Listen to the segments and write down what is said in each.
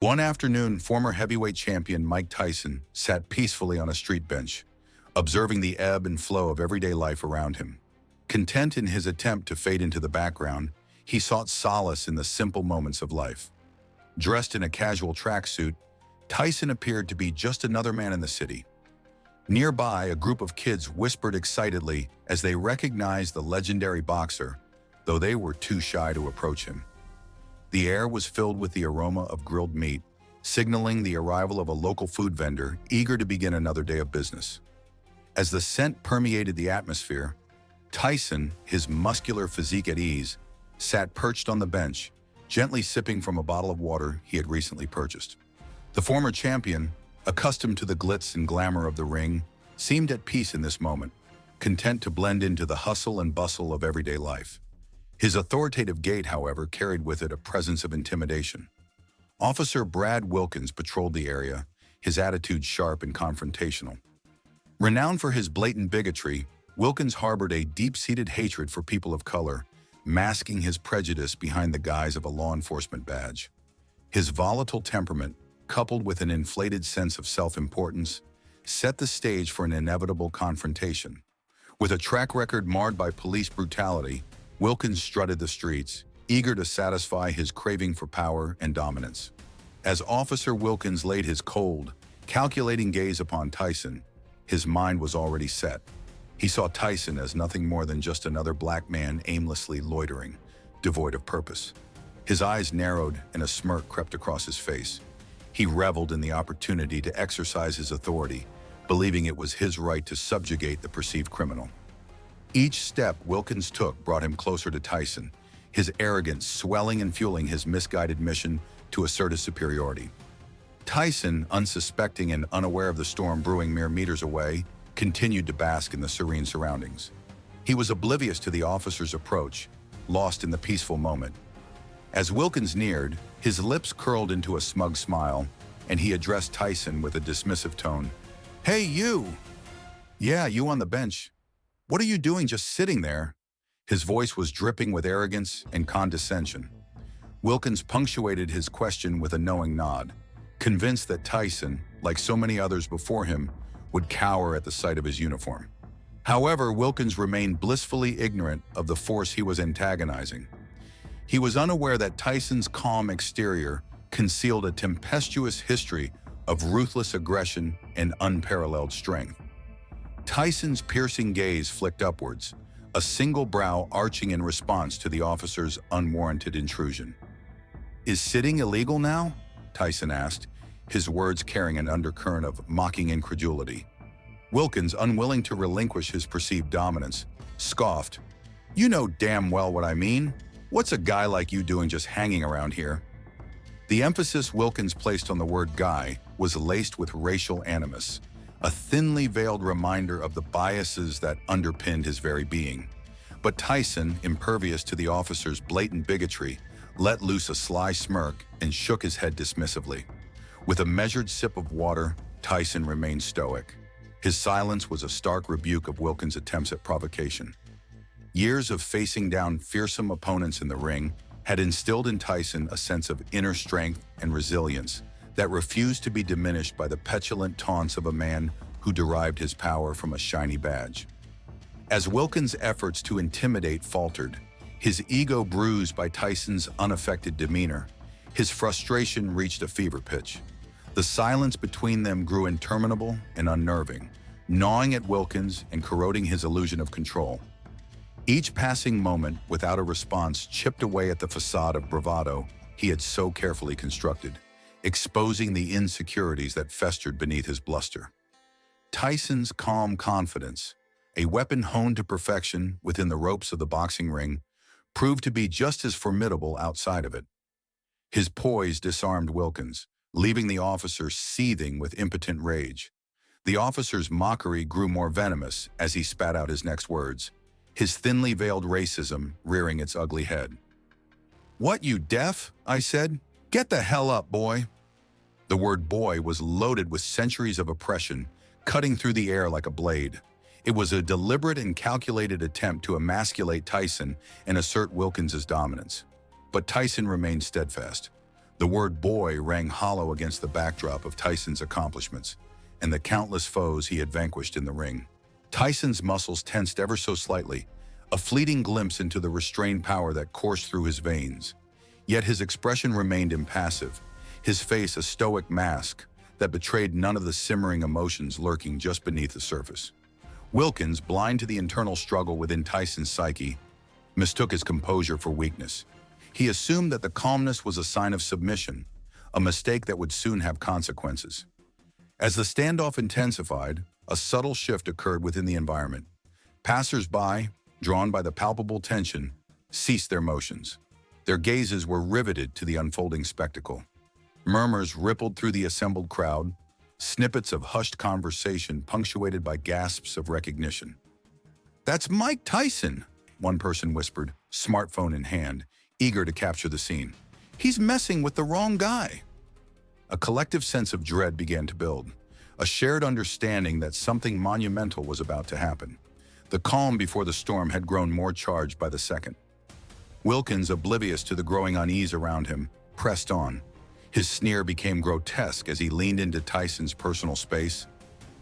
One afternoon, former heavyweight champion Mike Tyson sat peacefully on a street bench, observing the ebb and flow of everyday life around him. Content in his attempt to fade into the background, he sought solace in the simple moments of life. Dressed in a casual tracksuit, Tyson appeared to be just another man in the city. Nearby, a group of kids whispered excitedly as they recognized the legendary boxer, though they were too shy to approach him. The air was filled with the aroma of grilled meat, signaling the arrival of a local food vendor eager to begin another day of business. As the scent permeated the atmosphere, Tyson, his muscular physique at ease, sat perched on the bench, gently sipping from a bottle of water he had recently purchased. The former champion, accustomed to the glitz and glamour of the ring, seemed at peace in this moment, content to blend into the hustle and bustle of everyday life. His authoritative gait, however, carried with it a presence of intimidation. Officer Brad Wilkins patrolled the area, his attitude sharp and confrontational. Renowned for his blatant bigotry, Wilkins harbored a deep-seated hatred for people of color, masking his prejudice behind the guise of a law enforcement badge. His volatile temperament, coupled with an inflated sense of self-importance, set the stage for an inevitable confrontation. With a track record marred by police brutality, Wilkins strutted the streets, eager to satisfy his craving for power and dominance. As Officer Wilkins laid his cold, calculating gaze upon Tyson, his mind was already set. He saw Tyson as nothing more than just another black man aimlessly loitering, devoid of purpose. His eyes narrowed and a smirk crept across his face. He reveled in the opportunity to exercise his authority, believing it was his right to subjugate the perceived criminal. Each step Wilkins took brought him closer to Tyson, his arrogance swelling and fueling his misguided mission to assert his superiority. Tyson, unsuspecting and unaware of the storm brewing mere meters away, continued to bask in the serene surroundings. He was oblivious to the officer's approach, lost in the peaceful moment. As Wilkins neared, his lips curled into a smug smile, and he addressed Tyson with a dismissive tone. "Hey, you! Yeah, you on the bench. What are you doing just sitting there?" His voice was dripping with arrogance and condescension. Wilkins punctuated his question with a knowing nod, convinced that Tyson, like so many others before him, would cower at the sight of his uniform. However, Wilkins remained blissfully ignorant of the force he was antagonizing. He was unaware that Tyson's calm exterior concealed a tempestuous history of ruthless aggression and unparalleled strength. Tyson's piercing gaze flicked upwards, a single brow arching in response to the officer's unwarranted intrusion. "Is sitting illegal now?" Tyson asked, his words carrying an undercurrent of mocking incredulity. Wilkins, unwilling to relinquish his perceived dominance, scoffed. "You know damn well what I mean. What's a guy like you doing just hanging around here?" The emphasis Wilkins placed on the word guy was laced with racial animus, a thinly veiled reminder of the biases that underpinned his very being. But Tyson, impervious to the officer's blatant bigotry, let loose a sly smirk and shook his head dismissively. With a measured sip of water, Tyson remained stoic. His silence was a stark rebuke of Wilkins' attempts at provocation. Years of facing down fearsome opponents in the ring had instilled in Tyson a sense of inner strength and resilience that refused to be diminished by the petulant taunts of a man who derived his power from a shiny badge. As Wilkins' efforts to intimidate faltered, his ego bruised by Tyson's unaffected demeanor, his frustration reached a fever pitch. The silence between them grew interminable and unnerving, gnawing at Wilkins and corroding his illusion of control. Each passing moment without a response chipped away at the facade of bravado he had so carefully constructed, exposing the insecurities that festered beneath his bluster. Tyson's calm confidence, a weapon honed to perfection within the ropes of the boxing ring, proved to be just as formidable outside of it. His poise disarmed Wilkins, leaving the officer seething with impotent rage. The officer's mockery grew more venomous as he spat out his next words, his thinly veiled racism rearing its ugly head. "What, you deaf?" I said. "Get the hell up, boy." The word boy was loaded with centuries of oppression, cutting through the air like a blade. It was a deliberate and calculated attempt to emasculate Tyson and assert Wilkins' dominance. But Tyson remained steadfast. The word boy rang hollow against the backdrop of Tyson's accomplishments and the countless foes he had vanquished in the ring. Tyson's muscles tensed ever so slightly, a fleeting glimpse into the restrained power that coursed through his veins. Yet his expression remained impassive, his face a stoic mask that betrayed none of the simmering emotions lurking just beneath the surface. Wilkins, blind to the internal struggle within Tyson's psyche, mistook his composure for weakness. He assumed that the calmness was a sign of submission, a mistake that would soon have consequences. As the standoff intensified, a subtle shift occurred within the environment. Passers-by, drawn by the palpable tension, ceased their motions. Their gazes were riveted to the unfolding spectacle. Murmurs rippled through the assembled crowd, snippets of hushed conversation punctuated by gasps of recognition. "That's Mike Tyson," one person whispered, smartphone in hand, eager to capture the scene. "He's messing with the wrong guy." A collective sense of dread began to build, a shared understanding that something monumental was about to happen. The calm before the storm had grown more charged by the second. Wilkins, oblivious to the growing unease around him, pressed on. His sneer became grotesque as he leaned into Tyson's personal space,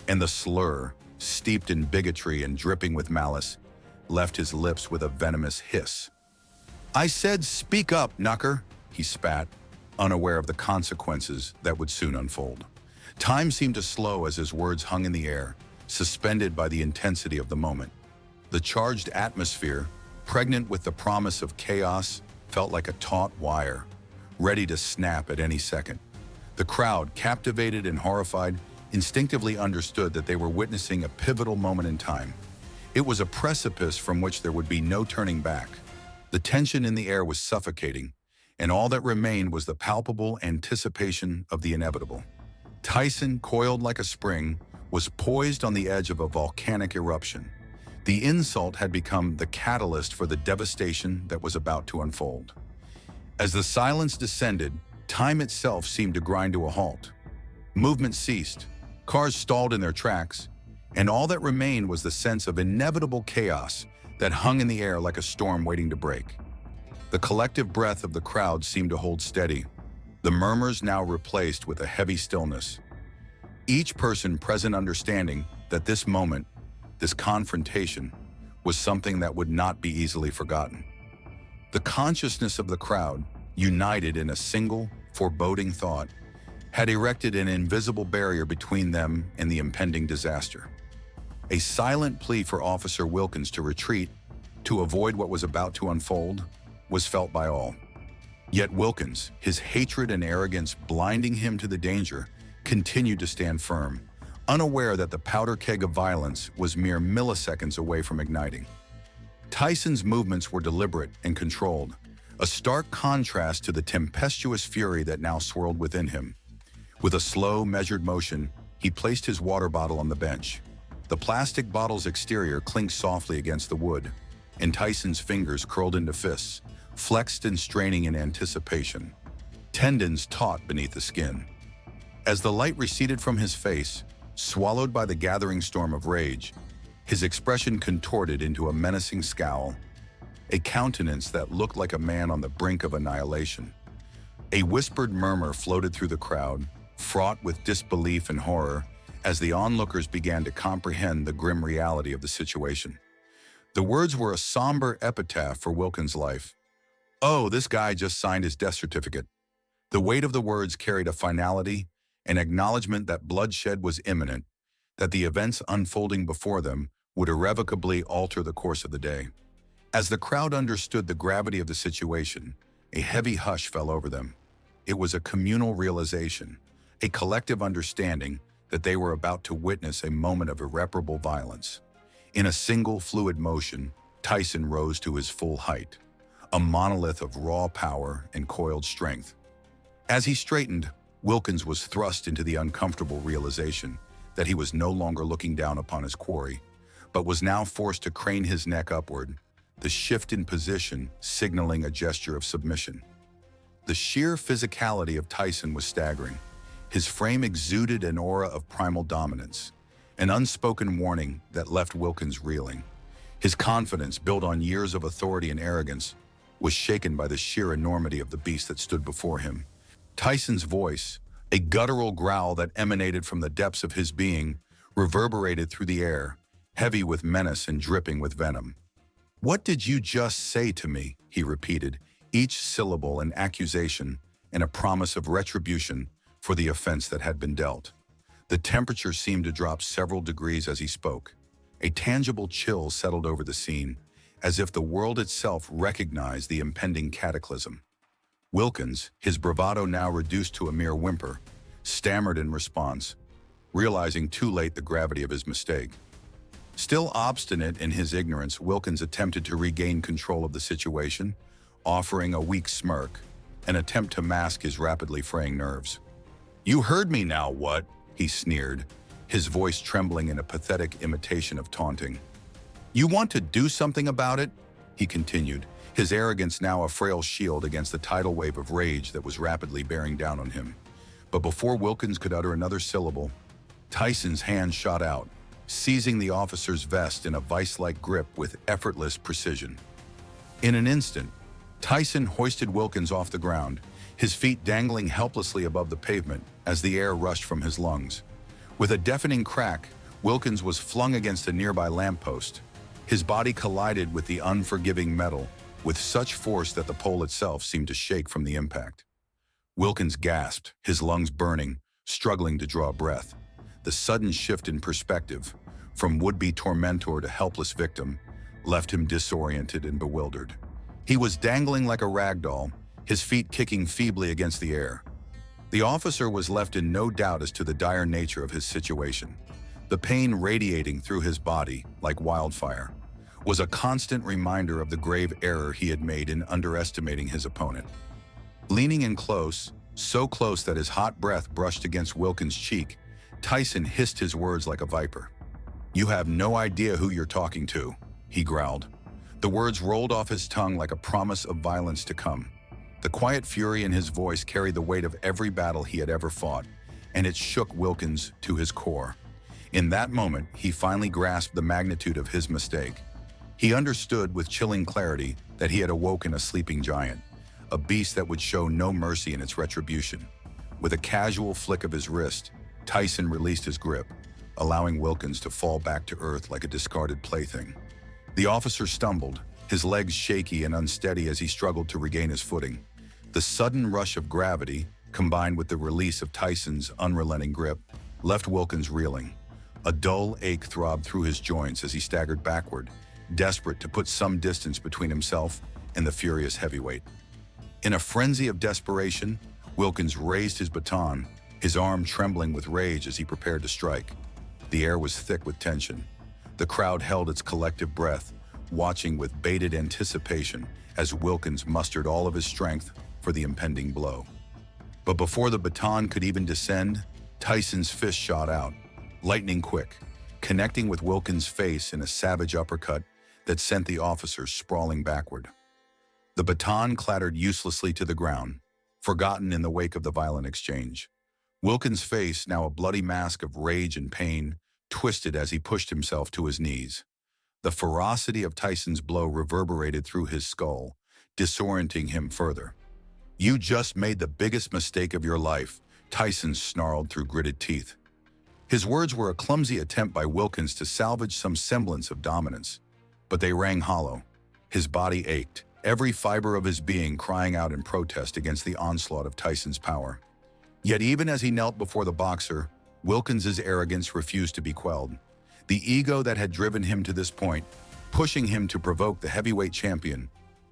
and the slur, steeped in bigotry and dripping with malice, left his lips with a venomous hiss. "I said speak up, knucker," he spat, unaware of the consequences that would soon unfold. Time seemed to slow as his words hung in the air, suspended by the intensity of the moment. The charged atmosphere, pregnant with the promise of chaos, felt like a taut wire, ready to snap at any second. The crowd, captivated and horrified, instinctively understood that they were witnessing a pivotal moment in time. It was a precipice from which there would be no turning back. The tension in the air was suffocating, and all that remained was the palpable anticipation of the inevitable. Tyson, coiled like a spring, was poised on the edge of a volcanic eruption. The insult had become the catalyst for the devastation that was about to unfold. As the silence descended, time itself seemed to grind to a halt. Movement ceased, cars stalled in their tracks, and all that remained was the sense of inevitable chaos that hung in the air like a storm waiting to break. The collective breath of the crowd seemed to hold steady, the murmurs now replaced with a heavy stillness. Each person present understanding that this moment, this confrontation, was something that would not be easily forgotten. The consciousness of the crowd, united in a single, foreboding thought, had erected an invisible barrier between them and the impending disaster. A silent plea for Officer Wilkins to retreat, to avoid what was about to unfold, was felt by all. Yet Wilkins, his hatred and arrogance blinding him to the danger, continued to stand firm, unaware that the powder keg of violence was mere milliseconds away from igniting. Tyson's movements were deliberate and controlled, a stark contrast to the tempestuous fury that now swirled within him. With a slow, measured motion, he placed his water bottle on the bench. The plastic bottle's exterior clinked softly against the wood, and Tyson's fingers curled into fists, flexed and straining in anticipation, tendons taut beneath the skin. As the light receded from his face, swallowed by the gathering storm of rage, his expression contorted into a menacing scowl, a countenance that looked like a man on the brink of annihilation. A whispered murmur floated through the crowd, fraught with disbelief and horror, as the onlookers began to comprehend the grim reality of the situation. The words were a somber epitaph for Wilkins' life. "Oh, this guy just signed his death certificate." The weight of the words carried a finality, an acknowledgement that bloodshed was imminent, that the events unfolding before them would irrevocably alter the course of the day. As the crowd understood the gravity of the situation, a heavy hush fell over them. It was a communal realization, a collective understanding that they were about to witness a moment of irreparable violence. In a single fluid motion, Tyson rose to his full height, a monolith of raw power and coiled strength. As he straightened, Wilkins was thrust into the uncomfortable realization that he was no longer looking down upon his quarry, but was now forced to crane his neck upward, the shift in position signaling a gesture of submission. The sheer physicality of Tyson was staggering. His frame exuded an aura of primal dominance, an unspoken warning that left Wilkins reeling. His confidence, built on years of authority and arrogance, was shaken by the sheer enormity of the beast that stood before him. Tyson's voice, a guttural growl that emanated from the depths of his being, reverberated through the air, heavy with menace and dripping with venom. "What did you just say to me?" he repeated, each syllable an accusation and a promise of retribution for the offense that had been dealt. The temperature seemed to drop several degrees as he spoke. A tangible chill settled over the scene, as if the world itself recognized the impending cataclysm. Wilkins, his bravado now reduced to a mere whimper, stammered in response, realizing too late the gravity of his mistake. Still obstinate in his ignorance, Wilkins attempted to regain control of the situation, offering a weak smirk, an attempt to mask his rapidly fraying nerves. "You heard me now, what?" he sneered, his voice trembling in a pathetic imitation of taunting. "You want to do something about it?" he continued, his arrogance now a frail shield against the tidal wave of rage that was rapidly bearing down on him. But before Wilkins could utter another syllable, Tyson's hand shot out, seizing the officer's vest in a vice-like grip with effortless precision. In an instant, Tyson hoisted Wilkins off the ground, his feet dangling helplessly above the pavement as the air rushed from his lungs. With a deafening crack, Wilkins was flung against a nearby lamppost. His body collided with the unforgiving metal with such force that the pole itself seemed to shake from the impact. Wilkins gasped, his lungs burning, struggling to draw breath. The sudden shift in perspective, from would-be tormentor to helpless victim, left him disoriented and bewildered. He was dangling like a rag doll, his feet kicking feebly against the air. The officer was left in no doubt as to the dire nature of his situation. The pain radiating through his body, like wildfire, was a constant reminder of the grave error he had made in underestimating his opponent. Leaning in close, so close that his hot breath brushed against Wilkins' cheek, Tyson hissed his words like a viper. "You have no idea who you're talking to," he growled. The words rolled off his tongue like a promise of violence to come. The quiet fury in his voice carried the weight of every battle he had ever fought, and it shook Wilkins to his core. In that moment, he finally grasped the magnitude of his mistake. He understood with chilling clarity that he had awoken a sleeping giant, a beast that would show no mercy in its retribution. With a casual flick of his wrist, Tyson released his grip, allowing Wilkins to fall back to earth like a discarded plaything. The officer stumbled, his legs shaky and unsteady as he struggled to regain his footing. The sudden rush of gravity, combined with the release of Tyson's unrelenting grip, left Wilkins reeling. A dull ache throbbed through his joints as he staggered backward, desperate to put some distance between himself and the furious heavyweight. In a frenzy of desperation, Wilkins raised his baton, his arm trembling with rage as he prepared to strike. The air was thick with tension. The crowd held its collective breath, watching with bated anticipation as Wilkins mustered all of his strength for the impending blow. But before the baton could even descend, Tyson's fist shot out, lightning quick, connecting with Wilkins' face in a savage uppercut that sent the officer sprawling backward. The baton clattered uselessly to the ground, forgotten in the wake of the violent exchange. Wilkins' face, now a bloody mask of rage and pain, twisted as he pushed himself to his knees. The ferocity of Tyson's blow reverberated through his skull, disorienting him further. "You just made the biggest mistake of your life," Tyson snarled through gritted teeth. His words were a clumsy attempt by Wilkins to salvage some semblance of dominance, but they rang hollow. His body ached, every fiber of his being crying out in protest against the onslaught of Tyson's power. Yet even as he knelt before the boxer, Wilkins's arrogance refused to be quelled. The ego that had driven him to this point, pushing him to provoke the heavyweight champion,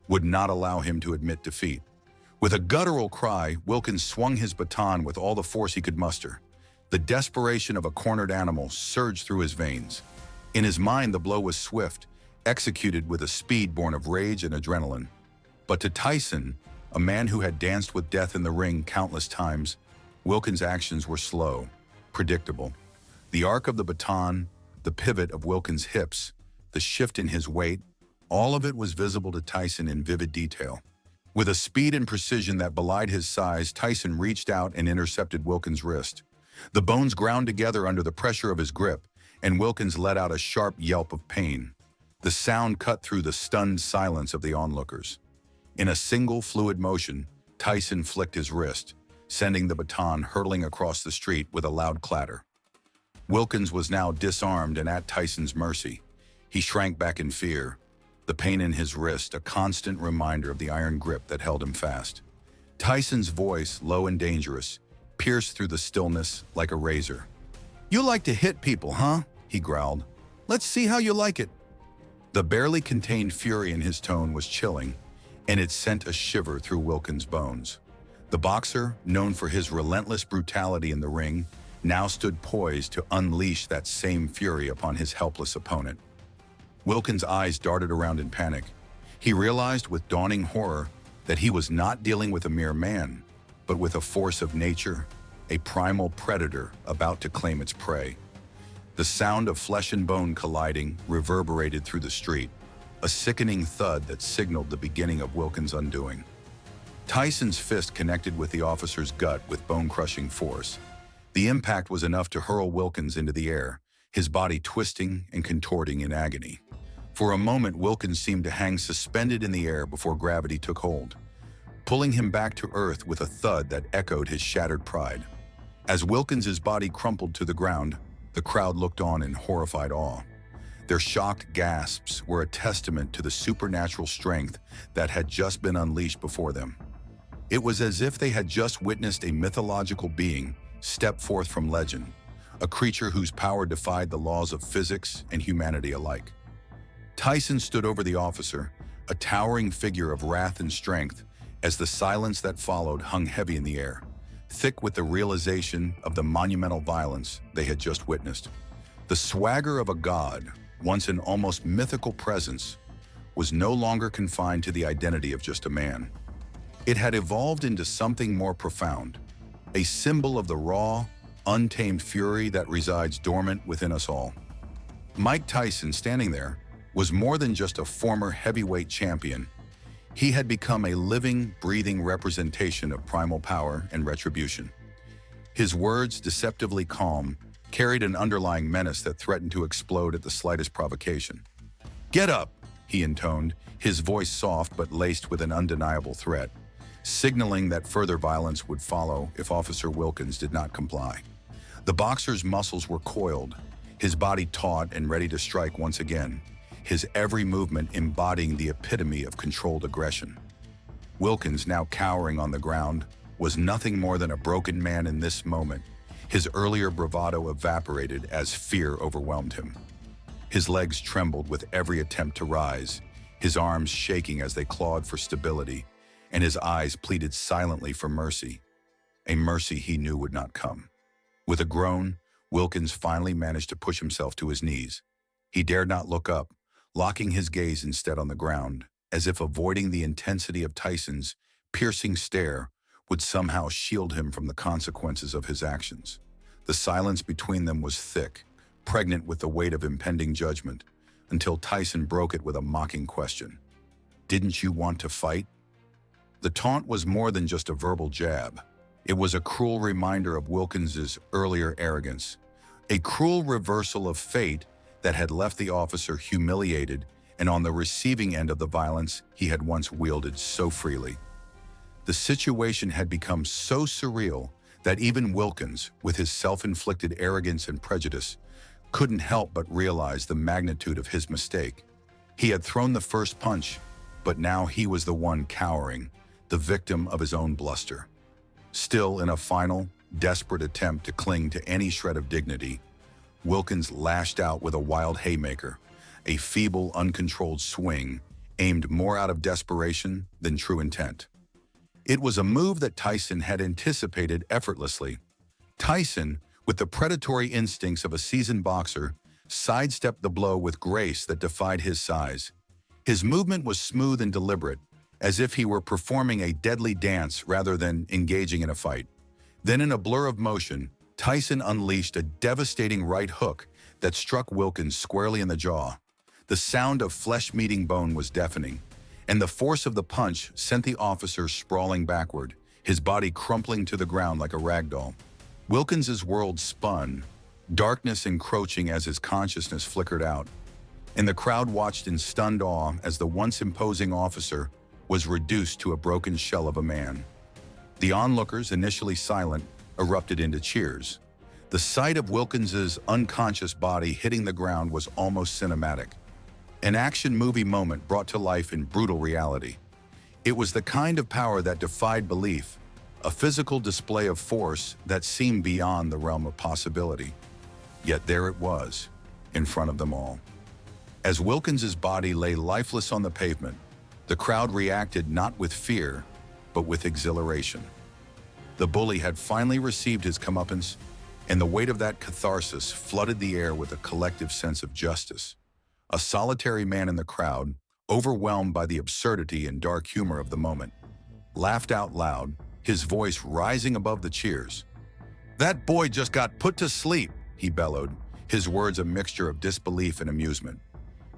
would not allow him to admit defeat. With a guttural cry, Wilkins swung his baton with all the force he could muster. The desperation of a cornered animal surged through his veins. In his mind, the blow was swift, executed with a speed born of rage and adrenaline. But to Tyson, a man who had danced with death in the ring countless times, Wilkins' actions were slow, predictable. The arc of the baton, the pivot of Wilkins' hips, the shift in his weight, all of it was visible to Tyson in vivid detail. With a speed and precision that belied his size, Tyson reached out and intercepted Wilkins' wrist. The bones ground together under the pressure of his grip, and Wilkins let out a sharp yelp of pain. The sound cut through the stunned silence of the onlookers. In a single fluid motion, Tyson flicked his wrist, sending the baton hurtling across the street with a loud clatter. Wilkins was now disarmed and at Tyson's mercy. He shrank back in fear, the pain in his wrist a constant reminder of the iron grip that held him fast. Tyson's voice, low and dangerous, pierced through the stillness like a razor. "You like to hit people, huh?" he growled. "Let's see how you like it." The barely contained fury in his tone was chilling, and it sent a shiver through Wilkins' bones. The boxer, known for his relentless brutality in the ring, now stood poised to unleash that same fury upon his helpless opponent. Wilkins' eyes darted around in panic. He realized with dawning horror that he was not dealing with a mere man, but with a force of nature, a primal predator about to claim its prey. The sound of flesh and bone colliding reverberated through the street, a sickening thud that signaled the beginning of Wilkins' undoing. Tyson's fist connected with the officer's gut with bone-crushing force. The impact was enough to hurl Wilkins into the air, his body twisting and contorting in agony. For a moment, Wilkins seemed to hang suspended in the air before gravity took hold, pulling him back to earth with a thud that echoed his shattered pride. As Wilkins' body crumpled to the ground, the crowd looked on in horrified awe. Their shocked gasps were a testament to the supernatural strength that had just been unleashed before them. It was as if they had just witnessed a mythological being step forth from legend, a creature whose power defied the laws of physics and humanity alike. Tyson stood over the officer, a towering figure of wrath and strength, as the silence that followed hung heavy in the air, thick with the realization of the monumental violence they had just witnessed. The swagger of a god, once an almost mythical presence, was no longer confined to the identity of just a man. It had evolved into something more profound, a symbol of the raw, untamed fury that resides dormant within us all. Mike Tyson, standing there, was more than just a former heavyweight champion. He had become a living, breathing representation of primal power and retribution. His words, deceptively calm, carried an underlying menace that threatened to explode at the slightest provocation. "Get up," he intoned, his voice soft but laced with an undeniable threat, signaling that further violence would follow if Officer Wilkins did not comply. The boxer's muscles were coiled, his body taut and ready to strike once again, his every movement embodying the epitome of controlled aggression. Wilkins, now cowering on the ground, was nothing more than a broken man in this moment. His earlier bravado evaporated as fear overwhelmed him. His legs trembled with every attempt to rise, his arms shaking as they clawed for stability, and his eyes pleaded silently for mercy, a mercy he knew would not come. With a groan, Wilkins finally managed to push himself to his knees. He dared not look up, locking his gaze instead on the ground, as if avoiding the intensity of Tyson's piercing stare would somehow shield him from the consequences of his actions. The silence between them was thick, pregnant with the weight of impending judgment, until Tyson broke it with a mocking question. "Didn't you want to fight?" The taunt was more than just a verbal jab. It was a cruel reminder of Wilkins's earlier arrogance, a cruel reversal of fate that had left the officer humiliated and on the receiving end of the violence he had once wielded so freely. The situation had become so surreal that even Wilkins, with his self-inflicted arrogance and prejudice, couldn't help but realize the magnitude of his mistake. He had thrown the first punch, but now he was the one cowering, the victim of his own bluster. Still, in a final, desperate attempt to cling to any shred of dignity, Wilkins lashed out with a wild haymaker, a feeble, uncontrolled swing aimed more out of desperation than true intent. It was a move that Tyson had anticipated effortlessly. Tyson, with the predatory instincts of a seasoned boxer, sidestepped the blow with grace that defied his size. His movement was smooth and deliberate, as if he were performing a deadly dance rather than engaging in a fight. Then, in a blur of motion, Tyson unleashed a devastating right hook that struck Wilkins squarely in the jaw. The sound of flesh meeting bone was deafening, and the force of the punch sent the officer sprawling backward, his body crumpling to the ground like a rag doll. Wilkins's world spun, darkness encroaching as his consciousness flickered out, and the crowd watched in stunned awe as the once imposing officer was reduced to a broken shell of a man. The onlookers, initially silent, erupted into cheers. The sight of Wilkins's unconscious body hitting the ground was almost cinematic. An action movie moment brought to life in brutal reality. It was the kind of power that defied belief, a physical display of force that seemed beyond the realm of possibility. Yet there it was, in front of them all. As Wilkins's body lay lifeless on the pavement, the crowd reacted not with fear, but with exhilaration. The bully had finally received his comeuppance, and the weight of that catharsis flooded the air with a collective sense of justice. A solitary man in the crowd, overwhelmed by the absurdity and dark humor of the moment, laughed out loud, his voice rising above the cheers. "That boy just got put to sleep," he bellowed, his words a mixture of disbelief and amusement.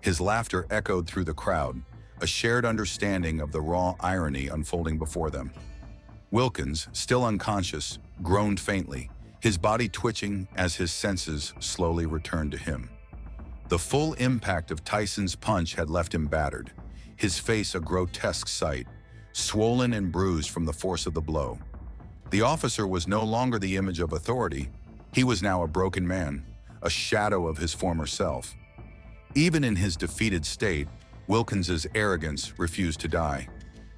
His laughter echoed through the crowd, a shared understanding of the raw irony unfolding before them. Wilkins, still unconscious, groaned faintly, his body twitching as his senses slowly returned to him. The full impact of Tyson's punch had left him battered, his face a grotesque sight, swollen and bruised from the force of the blow. The officer was no longer the image of authority. He was now a broken man, a shadow of his former self. Even in his defeated state, Wilkins's arrogance refused to die.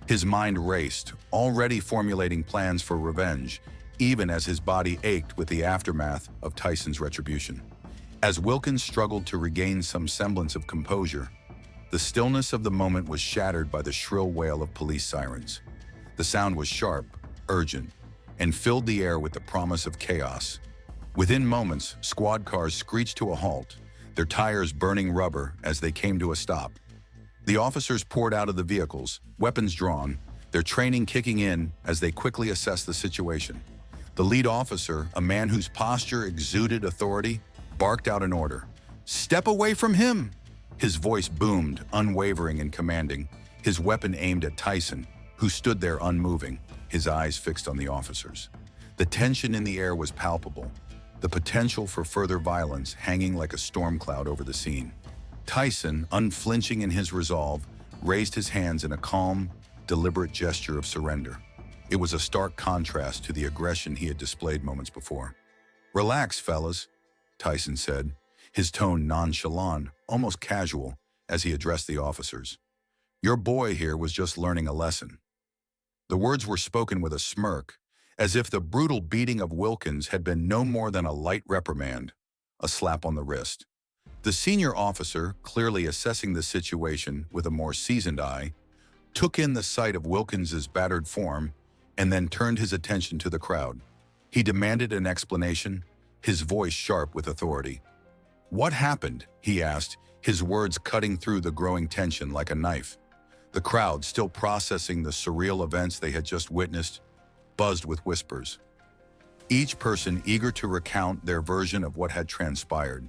His mind raced, already formulating plans for revenge, even as his body ached with the aftermath of Tyson's retribution. As Wilkins struggled to regain some semblance of composure, the stillness of the moment was shattered by the shrill wail of police sirens. The sound was sharp, urgent, and filled the air with the promise of chaos. Within moments, squad cars screeched to a halt, their tires burning rubber as they came to a stop. The officers poured out of the vehicles, weapons drawn, their training kicking in as they quickly assessed the situation. The lead officer, a man whose posture exuded authority, barked out an order. "Step away from him!" His voice boomed, unwavering and commanding, his weapon aimed at Tyson, who stood there unmoving, his eyes fixed on the officers. The tension in the air was palpable, the potential for further violence hanging like a storm cloud over the scene. Tyson, unflinching in his resolve, raised his hands in a calm, deliberate gesture of surrender. It was a stark contrast to the aggression he had displayed moments before. "Relax, fellas," Tyson said, his tone nonchalant, almost casual, as he addressed the officers. "Your boy here was just learning a lesson." The words were spoken with a smirk, as if the brutal beating of Wilkins had been no more than a light reprimand, a slap on the wrist. The senior officer, clearly assessing the situation with a more seasoned eye, took in the sight of Wilkins's battered form and then turned his attention to the crowd. He demanded an explanation, his voice sharp with authority. "What happened?" he asked, his words cutting through the growing tension like a knife. The crowd, still processing the surreal events they had just witnessed, buzzed with whispers. Each person eager to recount their version of what had transpired,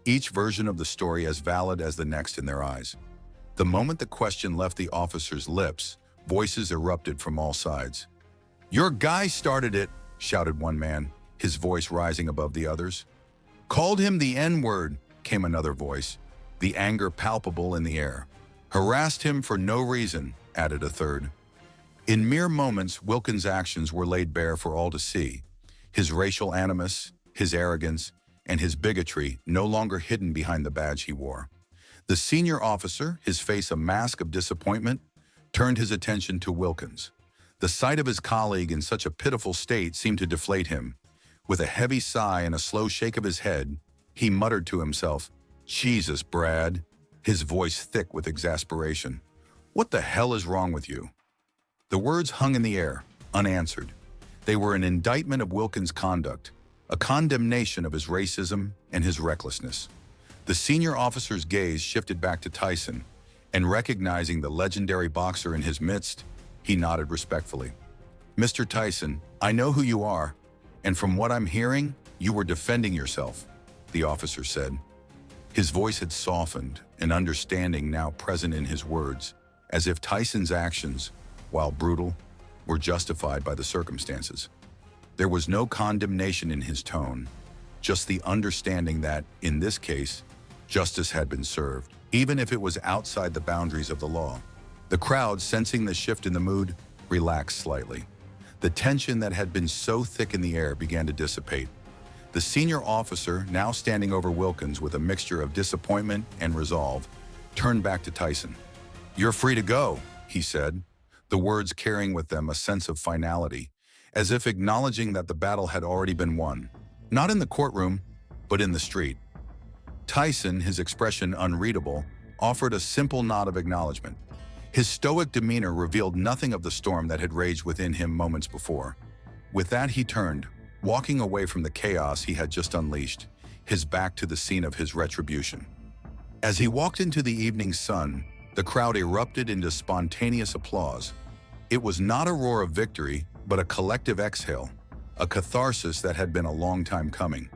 each version of the story as valid as the next in their eyes. The moment the question left the officer's lips, voices erupted from all sides. "Your guy started it," shouted one man, his voice rising above the others. "Called him the N-word," came another voice, the anger palpable in the air. "Harassed him for no reason," added a third. In mere moments, Wilkins' actions were laid bare for all to see. His racial animus, his arrogance, and his bigotry no longer hidden behind the badge he wore. The senior officer, his face a mask of disappointment, turned his attention to Wilkins. The sight of his colleague in such a pitiful state seemed to deflate him. With a heavy sigh and a slow shake of his head, he muttered to himself, "Jesus, Brad," his voice thick with exasperation. "What the hell is wrong with you?" The words hung in the air, unanswered. They were an indictment of Wilkins' conduct, a condemnation of his racism and his recklessness. The senior officer's gaze shifted back to Tyson, and recognizing the legendary boxer in his midst, he nodded respectfully. "Mr. Tyson, I know who you are, and from what I'm hearing, you were defending yourself," the officer said. His voice had softened, an understanding now present in his words, as if Tyson's actions, while brutal, were justified by the circumstances. There was no condemnation in his tone, just the understanding that, in this case, justice had been served, even if it was outside the boundaries of the law. The crowd, sensing the shift in the mood, relaxed slightly. The tension that had been so thick in the air began to dissipate. The senior officer, now standing over Wilkins with a mixture of disappointment and resolve, turned back to Tyson. "You're free to go," he said, the words carrying with them a sense of finality, as if acknowledging that the battle had already been won, not in the courtroom, but in the street. Tyson, his expression unreadable, offered a simple nod of acknowledgement. His stoic demeanor revealed nothing of the storm that had raged within him moments before. With that, he turned, walking away from the chaos he had just unleashed, his back to the scene of his retribution. As he walked into the evening sun, the crowd erupted into spontaneous applause. It was not a roar of victory, but a collective exhale, a catharsis that had been a long time coming.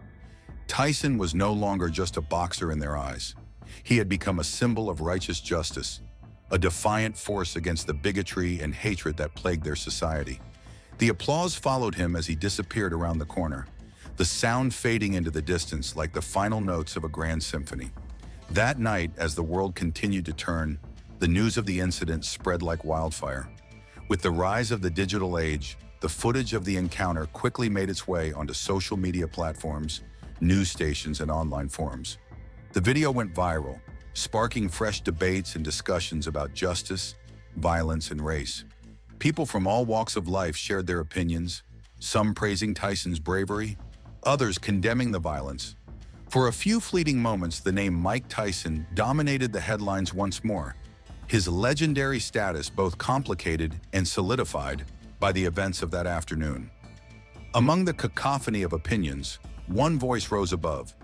Tyson was no longer just a boxer in their eyes. He had become a symbol of righteous justice, a defiant force against the bigotry and hatred that plagued their society. The applause followed him as he disappeared around the corner, the sound fading into the distance like the final notes of a grand symphony. That night, as the world continued to turn, the news of the incident spread like wildfire. With the rise of the digital age, the footage of the encounter quickly made its way onto social media platforms, news stations, and online forums. The video went viral, sparking fresh debates and discussions about justice, violence, and race. People from all walks of life shared their opinions, some praising Tyson's bravery, others condemning the violence. For a few fleeting moments, the name Mike Tyson dominated the headlines once more, his legendary status both complicated and solidified by the events of that afternoon. Among the cacophony of opinions, one voice rose above,